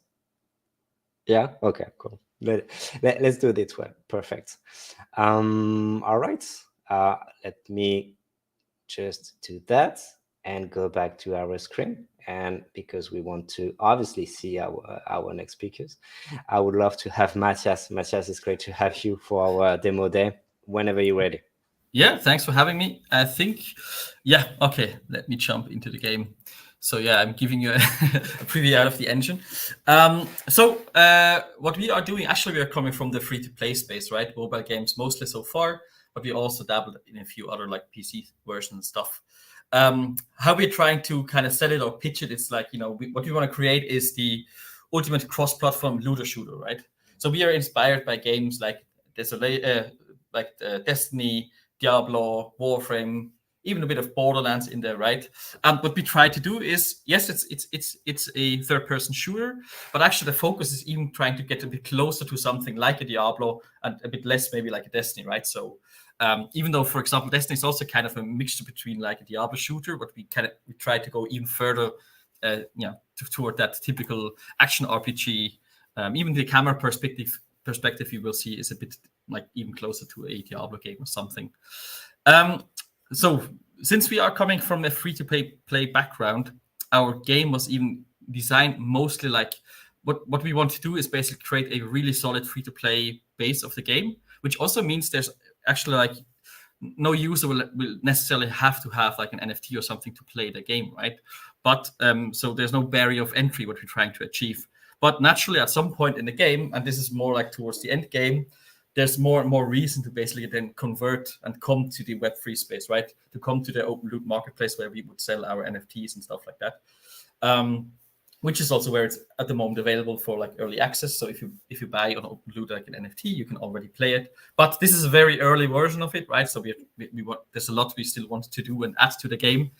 Speaker 1: Yeah? Okay, cool. Let's do this one. Perfect. All right. Let me just do that and go back to our screen. And because we want to obviously see our next speakers, I would love to have Matthias. Matthias, it's great to have you for our demo day. Whenever you're ready.
Speaker 5: Yeah, thanks for having me. I think, yeah, okay, let me jump into the game. So yeah, I'm giving you a preview out of the engine. So what we are doing, actually, we are coming from the free-to-play space, right? Mobile games mostly so far, but we also dabbled in a few other like PC versions and stuff. How we're trying to kind of sell it or pitch it is like, what we want to create is the ultimate cross-platform looter shooter, right? So we are inspired by games like Destiny, Diablo, Warframe, even a bit of Borderlands in there, right? What we try to do is, yes, it's a third-person shooter, but actually the focus is even trying to get a bit closer to something like a Diablo and a bit less maybe like a Destiny, right? So even though, for example, Destiny is also kind of a mixture between like a Diablo shooter, but we try to go even further, toward that typical action RPG. Even the camera perspective you will see is a bit like even closer to a Diablo game or something. So since we are coming from a free-to-play background, our game was even designed mostly like what we want to do is basically create a really solid free-to-play base of the game, which also means there's actually like no user will necessarily have to have like an NFT or something to play the game, right? But so there's no barrier of entry what we're trying to achieve. But naturally, at some point in the game, and this is more like towards the end game, there's more and more reason to basically then convert and come to the Web3 space, right? To come to the open loot marketplace where we would sell our NFTs and stuff like that. Which is also where it's at the moment available for like early access. So if you buy on open loot like an NFT, you can already play it. But this is a very early version of it, right? So we want, there's a lot we still want to do and add to the game.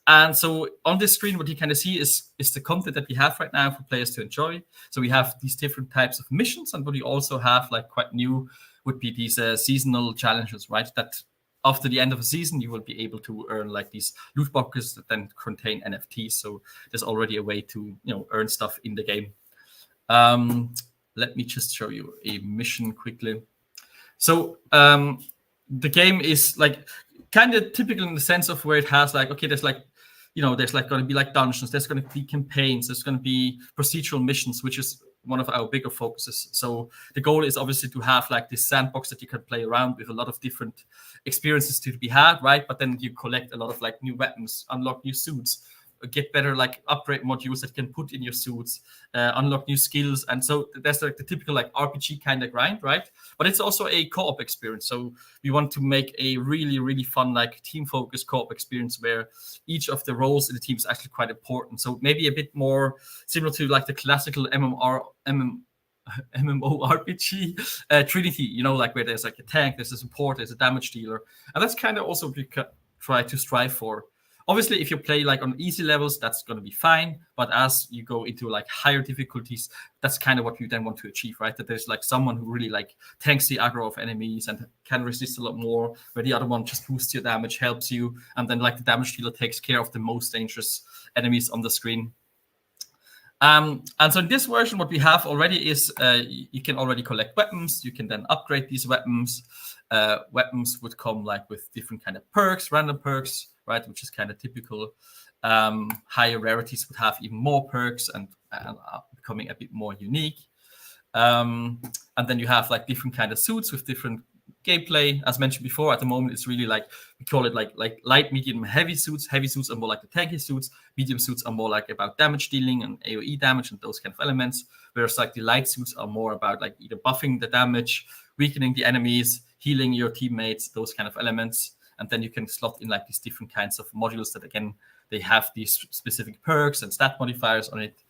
Speaker 5: And so on this screen, what you kind of see is the content that we have right now for players to enjoy. So we have these different types of missions, and what we also have, like quite new, would be these seasonal challenges, right? That after the end of a season, you will be able to earn like these loot boxes that then contain NFTs. So there's already a way to earn stuff in the game. Let me just show you a mission quickly. So the game is like kind of typical in the sense of where it has like, okay, there's like, there's like going to be like dungeons, there's going to be campaigns, there's going to be procedural missions, which is one of our bigger focuses. So the goal is obviously to have like this sandbox that you can play around with a lot of different experiences to be had, right? But then you collect a lot of like new weapons, unlock new suits, get better like upgrade modules that you can put in your suits, unlock new skills. And so that's like the typical like RPG kind of grind, right? But it's also a co-op experience. So we want to make a really, really fun like team-focused co-op experience where each of the roles in the team is actually quite important. So maybe a bit more similar to like the classical MMORPG Trinity, like where there's like a tank, there's a support, there's a damage dealer. And that's kind of also what we try to strive for. Obviously, if you play like on easy levels, that's going to be fine. But as you go into like higher difficulties, that's kind of what you then want to achieve, right? That there's like someone who really like tanks the aggro of enemies and can resist a lot more, where the other one just boosts your damage, helps you, and then like the damage dealer takes care of the most dangerous enemies on the screen. And so in this version, what we have already is you can already collect weapons. You can then upgrade these weapons. Weapons would come like with different kind of perks, random perks, right, which is kind of typical. Higher rarities would have even more perks and becoming a bit more unique. And then you have like different kind of suits with different gameplay. As mentioned before, at the moment it's really like we call it like light, medium, heavy suits. Heavy suits are more like the tanky suits. Medium suits are more like about damage dealing and AoE damage and those kind of elements. Whereas like the light suits are more about like either buffing the damage, weakening the enemies, healing your teammates, those kind of elements. And then you can slot in like these different kinds of modules that again they have these specific perks and stat modifiers on it.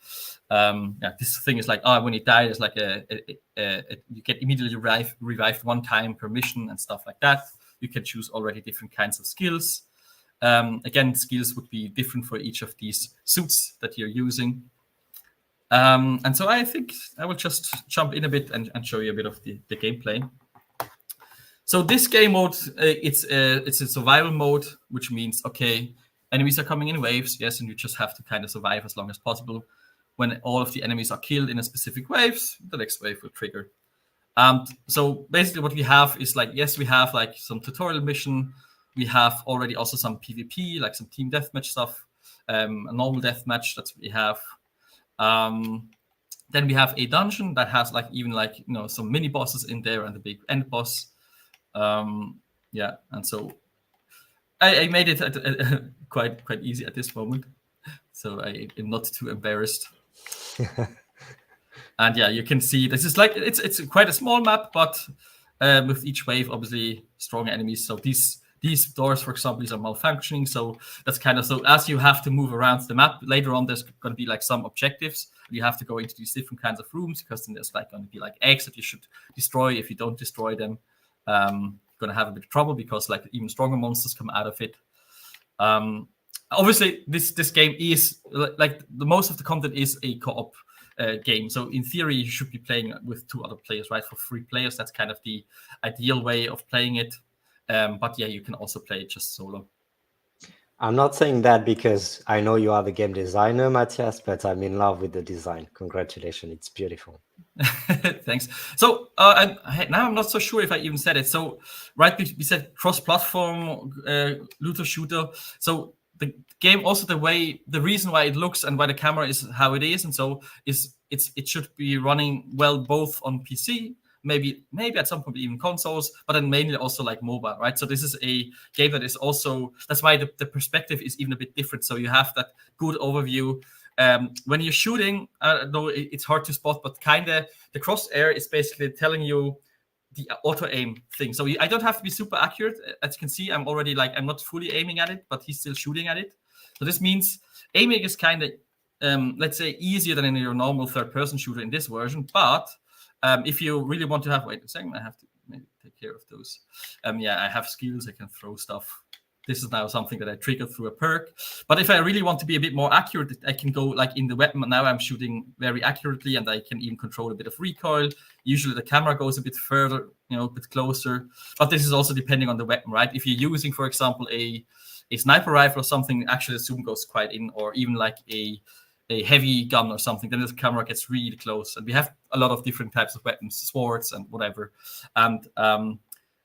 Speaker 5: This thing is like, when you die, there's like you get immediately revived one time per mission and stuff like that. You can choose already different kinds of skills. Again, skills would be different for each of these suits that you're using. And so I think I will just jump in a bit and show you a bit of the gameplay. So this game mode, it's a survival mode, which means, okay, enemies are coming in waves, yes, and you just have to kind of survive as long as possible. When all of the enemies are killed in a specific waves, the next wave will trigger. So basically what we have is like, yes, we have like some tutorial mission. We have already also some PvP, like some team deathmatch stuff, a normal deathmatch that we have. Then we have a dungeon that has like even like, some mini bosses in there and the big end boss. And so I made it quite easy at this moment, so I am not too embarrassed. And yeah, you can see this is like it's quite a small map, but with each wave, obviously stronger enemies. So these doors, for example, these are malfunctioning. So that's kind of so as you have to move around the map later on, there's going to be like some objectives. You have to go into these different kinds of rooms because then there's like going to be like eggs that you should destroy. If you don't destroy them, going to have a bit of trouble because like even stronger monsters come out of it. Obviously, this game is like the most of the content is a co-op game. So in theory, you should be playing with 2 other players, right? For 3 players, that's kind of the ideal way of playing it. But yeah, you can also play it just solo.
Speaker 1: I'm not saying that because I know you are the game designer, Matthias, but I'm in love with the design. Congratulations, it's beautiful.
Speaker 5: Thanks. So now I'm not so sure if I even said it. So right, we said cross-platform looter shooter. So the game also the reason why it looks and why the camera is how it is, and so it should be running well both on PC, maybe at some point even consoles, but then mainly also like mobile, right? So this is a game that is also, that's why the perspective is even a bit different. So you have that good overview. When you're shooting, though it's hard to spot, but kind of the crosshair is basically telling you the auto aim thing. So I don't have to be super accurate. As you can see, I'm already like, I'm not fully aiming at it, but he's still shooting at it. So this means aiming is kind of, let's say, easier than in your normal third-person shooter in this version. But if you really want to have, wait a second, I have to maybe take care of those. I have skills, I can throw stuff. This is now something that I triggered through a perk. But if I really want to be a bit more accurate, I can go like in the weapon. Now I'm shooting very accurately and I can even control a bit of recoil. Usually the camera goes a bit further, a bit closer. But this is also depending on the weapon, right? If you're using, for example, a sniper rifle or something, actually the zoom goes quite in, or even like a heavy gun or something, then the camera gets really close. And we have a lot of different types of weapons, swords and whatever. And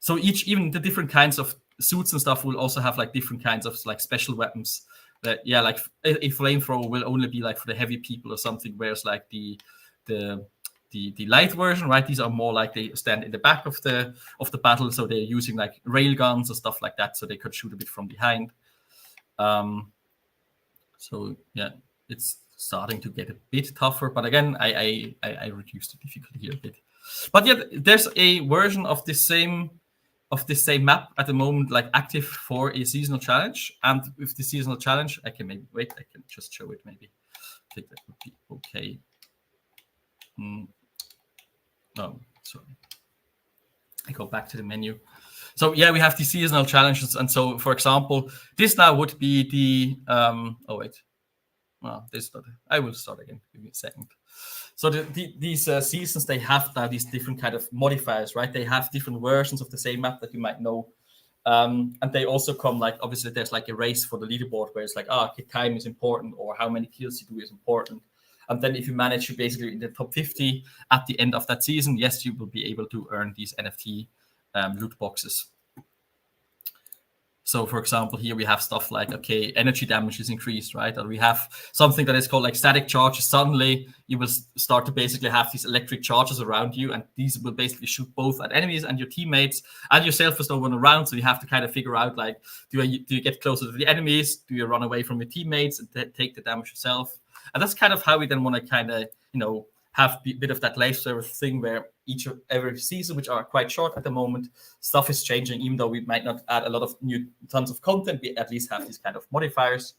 Speaker 5: so even the different kinds of suits and stuff will also have like different kinds of like special weapons that like a flamethrower will only be like for the heavy people or something, whereas like the light version, right, these are more like they stand in the back of the battle, so they're using like rail guns or stuff like that, so they could shoot a bit from behind. So yeah, it's starting to get a bit tougher, but again, I reduced the difficulty here a bit. But yeah, there's a version of this same map at the moment, like active for a seasonal challenge. And with the seasonal challenge, I can maybe wait. I can just show it. Maybe I think that would be okay. Oh, sorry. I go back to the menu. So yeah, we have these seasonal challenges, and so for example, this now would be the oh wait, well, this not. I will start again. Give me a second. So these seasons, they have now these different kind of modifiers, right? They have different versions of the same map that you might know. And they also come like, obviously there's like a race for the leaderboard where it's like, okay, time is important, or how many kills you do is important. And then if you manage to basically in the top 50 at the end of that season, yes, you will be able to earn these NFT loot boxes. So for example, here we have stuff like, okay, energy damage is increased, right? Or we have something that is called like static charges. Suddenly you will start to basically have these electric charges around you, and these will basically shoot both at enemies and your teammates and yourself as no one around. So you have to kind of figure out like, do you get closer to the enemies? Do you run away from your teammates and take the damage yourself? And that's kind of how we then want to kind of, have a bit of that life service thing where every season, which are quite short at the moment, stuff is changing. Even though we might not add a lot of new tons of content, we at least have these kind of modifiers.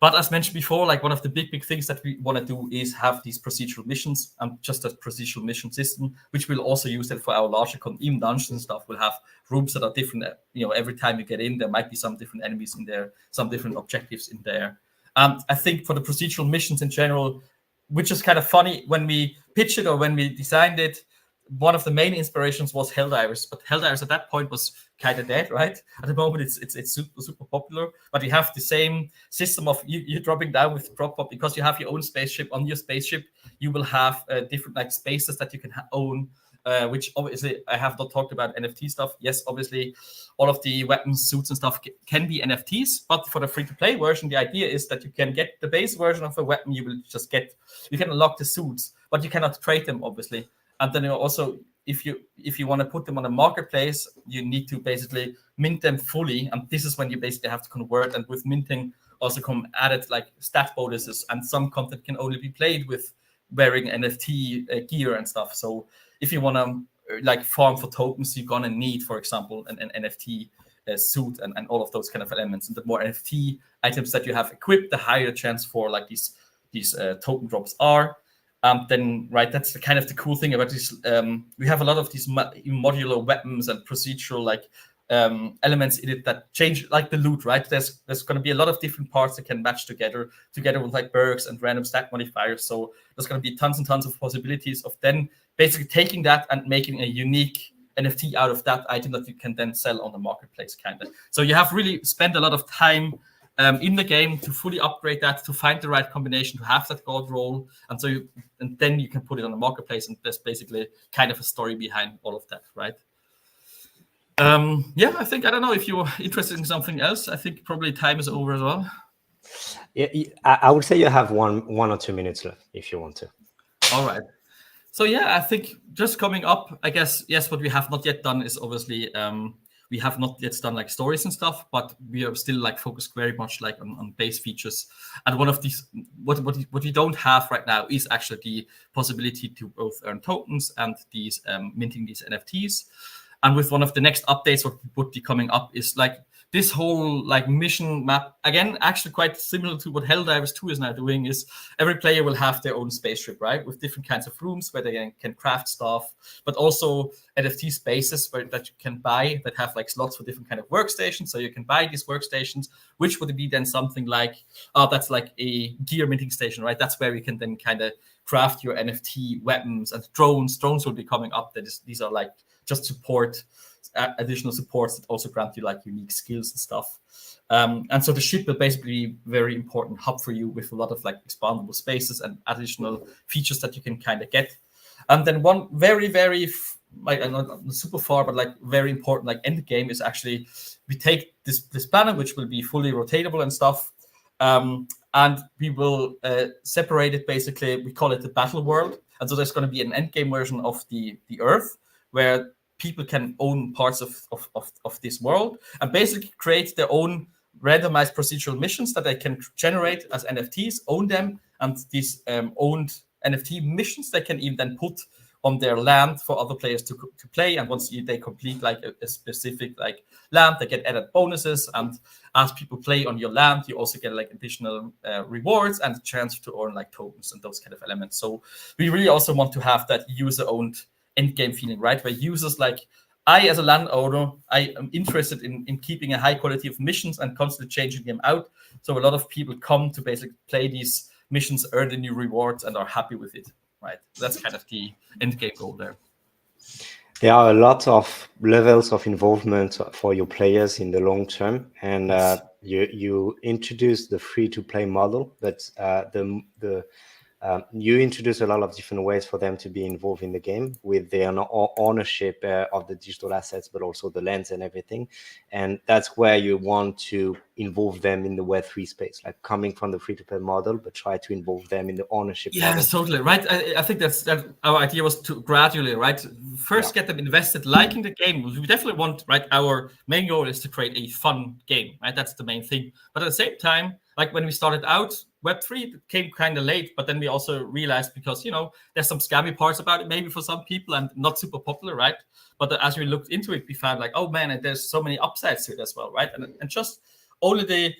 Speaker 5: But as mentioned before, like one of the big things that we want to do is have these procedural missions, and just a procedural mission system, which we'll also use that for our larger even dungeons and stuff. We'll have rooms that are different. Every time you get in, there might be some different enemies in there, some different objectives in there. I think for the procedural missions in general, which is kind of funny, when we pitched it or when we designed it, one of the main inspirations was Helldivers, but Helldivers at that point was kind of dead, right? At the moment, it's super popular, but you have the same system of you dropping down with drop up, because you have your own spaceship. On your spaceship, you will have different like spaces that you can own, which obviously I have not talked about NFT stuff. Yes, obviously, all of the weapons, suits, and stuff can be NFTs. But for the free-to-play version, the idea is that you can get the base version of a weapon. You can unlock the suits, but you cannot trade them, obviously. And then also, if you want to put them on a marketplace, you need to basically mint them fully. And this is when you basically have to convert. And with minting, also come added like stat bonuses, and some content can only be played with wearing NFT gear and stuff. So if you want to like farm for tokens, you're gonna need, for example, an NFT suit and all of those kind of elements. And the more NFT items that you have equipped, the higher chance for like these token drops are. Then right, that's the kind of the cool thing about this. We have a lot of these modular weapons and procedural like elements in it that change, like the loot, right? There's going to be a lot of different parts that can match together with like perks and random stat modifiers. So there's going to be tons and tons of possibilities of then basically taking that and making a unique NFT out of that item that you can then sell on the marketplace, kind of. So you have really spent a lot of time in the game to fully upgrade that, to find the right combination, to have that gold roll, and then you can put it on the marketplace, and there's basically kind of a story behind all of that, right? I think, I don't know if you're interested in something else. I think probably time is over as well.
Speaker 1: Yeah, I would say you have one or 2 minutes left if you want to.
Speaker 5: All right. So yeah, I think just coming up, I guess, yes, what we have not yet done is obviously we have not yet done like stories and stuff, but we are still like focused very much like on base features. And one of these, what we don't have right now is actually the possibility to both earn tokens and these minting these NFTs. And with one of the next updates, what would be coming up is like this whole like mission map, again, actually quite similar to what Helldivers 2 is now doing, is every player will have their own spaceship, right? With different kinds of rooms where they can craft stuff, but also NFT spaces that you can buy that have like slots for different kind of workstations. So you can buy these workstations, which would be then something like, that's like a gear minting station, right? That's where you can then kind of craft your NFT weapons and drones. Drones will be coming up. These are like just additional supports that also grant you like unique skills and stuff. And so the ship will basically be a very important hub for you with a lot of like expandable spaces and additional features that you can kind of get. And then one very, very, like not super far, but like very important like end game is actually we take this planet, which will be fully rotatable and stuff. And we will separate it basically, we call it the battle world. And so there's going to be an end game version of the Earth where people can own parts of this world and basically create their own randomized procedural missions that they can generate as NFTs, own them, and these owned NFT missions they can even then put on their land for other players to play. And once they complete like a specific like land, they get added bonuses. And as people play on your land, you also get like additional rewards and a chance to earn like tokens and those kind of elements. So we really also want to have that user-owned end game feeling, right? Where users like I, as a landowner, I am interested in keeping a high quality of missions and constantly changing them out. So a lot of people come to basically play these missions, earn the new rewards, and are happy with it, right? That's kind of the end game goal there.
Speaker 1: There are a lot of levels of involvement for your players in the long term, and
Speaker 5: Yes.
Speaker 1: you introduce the free-to-play model, but you introduce a lot of different ways for them to be involved in the game with their ownership of the digital assets, but also the lands and everything. And that's where you want to involve them in the Web3 space, like coming from the free-to-play model, but try to involve them in the ownership model.
Speaker 5: Yes, totally, right? I think that our idea was to gradually, right? First get them invested, liking the game. We definitely want, right? Our main goal is to create a fun game, right? That's the main thing. But at the same time, like when we started out, Web3 came kind of late, but then we also realized, because, you know, there's some scammy parts about it, maybe for some people, and not super popular, right? But as we looked into it, we found like, oh man, there's so many upsides to it as well, right? And just only the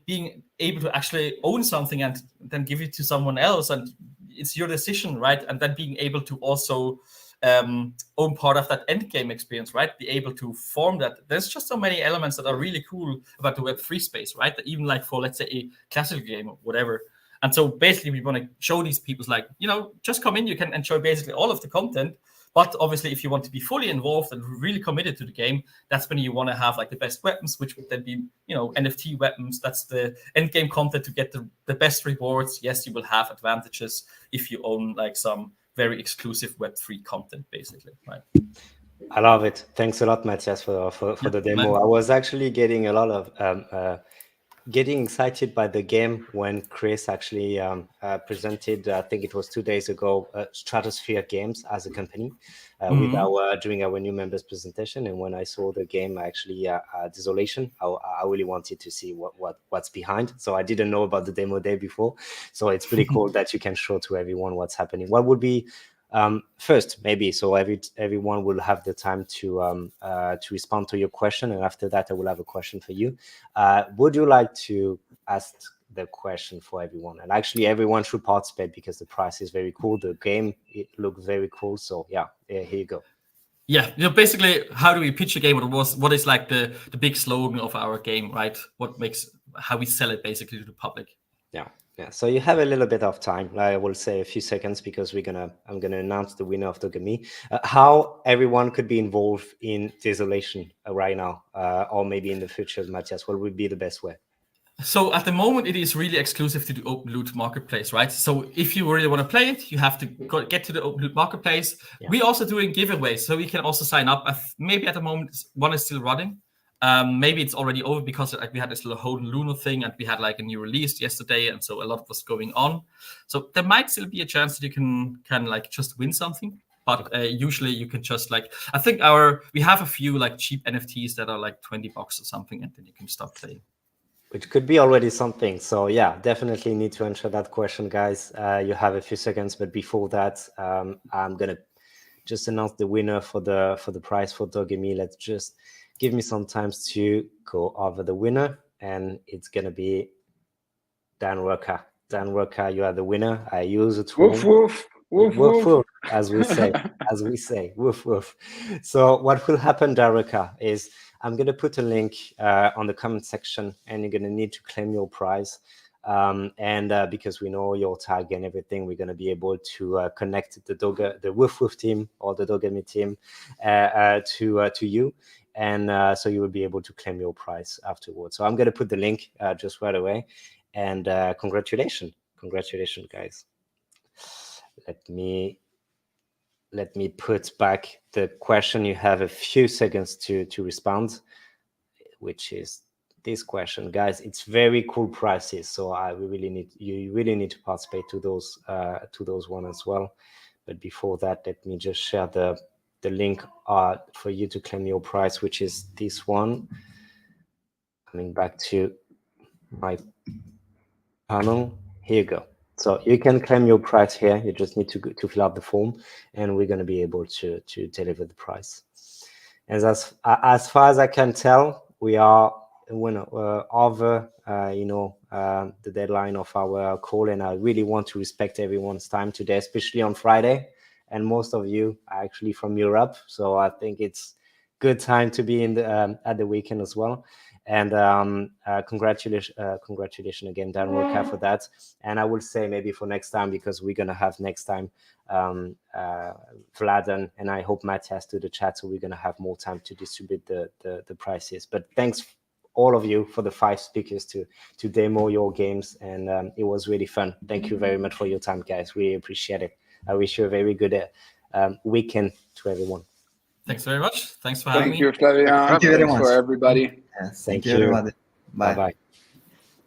Speaker 5: being able to actually own something and then give it to someone else, and it's your decision, right? And then being able to also own part of that end game experience, right? Be able to form that. There's just so many elements that are really cool about the Web3 space, right? That even like for, let's say, a classical game or whatever. And so basically we want to show these people like, you know, just come in, you can enjoy basically all of the content. But obviously, if you want to be fully involved and really committed to the game, that's when you want to have like the best weapons, which would then be, you know, NFT weapons. That's the end game content to get the best rewards. Yes, you will have advantages if you own like some very exclusive Web3 content, basically, right?
Speaker 1: I love it. Thanks a lot, Matthias, for the demo.
Speaker 5: Man.
Speaker 1: I was actually getting a lot of getting excited by the game when Chris actually presented, I think it was 2 days ago, Stratosphere Games as a company with during our new members presentation. And when I saw the game, actually Desolation, I really wanted to see what's behind. So I didn't know about the demo day before. So it's pretty cool that you can show to everyone what's happening. What would be first, maybe, so everyone will have the time to respond to your question, and after that I will have a question for you. Would you like to ask the question for everyone? And actually everyone should participate because the price is very cool, the game, it looks very cool. So yeah, here you go.
Speaker 5: Yeah, you know, basically, how do we pitch a game? What is like the big slogan of our game, right? What makes, how we sell it basically to the public?
Speaker 1: Yeah, so you have a little bit of time. I will say a few seconds because I'm gonna announce the winner of Dogami. How everyone could be involved in Desolation right now, or maybe in the future, Matthias, what would be the best way?
Speaker 5: So at the moment, it is really exclusive to the Open Loot Marketplace, right? So if you really want to play it, you have to get to the Open Loot Marketplace. Yeah. We also doing giveaways, so you can also sign up. Maybe at the moment, one is still running. Maybe it's already over because like we had this little Holden Lunar thing, and we had like a new release yesterday, and so a lot was going on. So there might still be a chance that you can like just win something. But usually you can just like, I think we have a few like cheap NFTs that are like $20 or something, and then you can start playing.
Speaker 1: Which could be already something. So yeah, definitely need to answer that question, guys. You have a few seconds, but before that, I'm gonna just announce the winner for the prize for Dogami. Let's just give me some time to go over the winner, and it's gonna be Dan Worker. Dan Worker, you are the winner. I use it.
Speaker 3: Woof woof. Woof,
Speaker 1: woof,
Speaker 3: woof.
Speaker 1: woof, as we say, woof, woof. So what will happen, Darika, is I'm going to put a link on the comment section, and you're going to need to claim your prize. And because we know your tag and everything, we're going to be able to connect the Woof Woof team or the Dogami team to you. And so you will be able to claim your prize afterwards. So I'm going to put the link just right away. And congratulations, guys. Let me put back the question. You have a few seconds to respond, which is this question, guys. It's very cool prices, so you really need to participate to those one as well. But before that, let me just share the link for you to claim your prize, which is this one. Coming back to my panel, here you go. So you can claim your prize here. You just need to fill out the form, and we're going to be able to deliver the prize. And as far as I can tell, we are over the deadline of our call, and I really want to respect everyone's time today, especially on Friday. and most of you are actually from Europe. So I think it's good time to be in the at the weekend as well. And congratulations again, Dan Walker, for that. And I will say maybe for next time, because we're gonna have next time Vlad and I hope Matthias to the chat, so we're gonna have more time to distribute the prices. But thanks all of you for the 5 speakers to demo your games, and it was really fun. Thank you very much for your time, guys. Really appreciate it. I wish you a very good weekend to everyone.
Speaker 5: Thanks very much. Thanks for having me.
Speaker 3: Thank you, Flavian.
Speaker 2: Thank you
Speaker 4: very
Speaker 3: Thanks
Speaker 4: much.
Speaker 3: for everybody.
Speaker 4: Yes,
Speaker 1: Thank
Speaker 4: thank you,
Speaker 1: you.
Speaker 4: everybody. Bye.
Speaker 1: Bye-bye.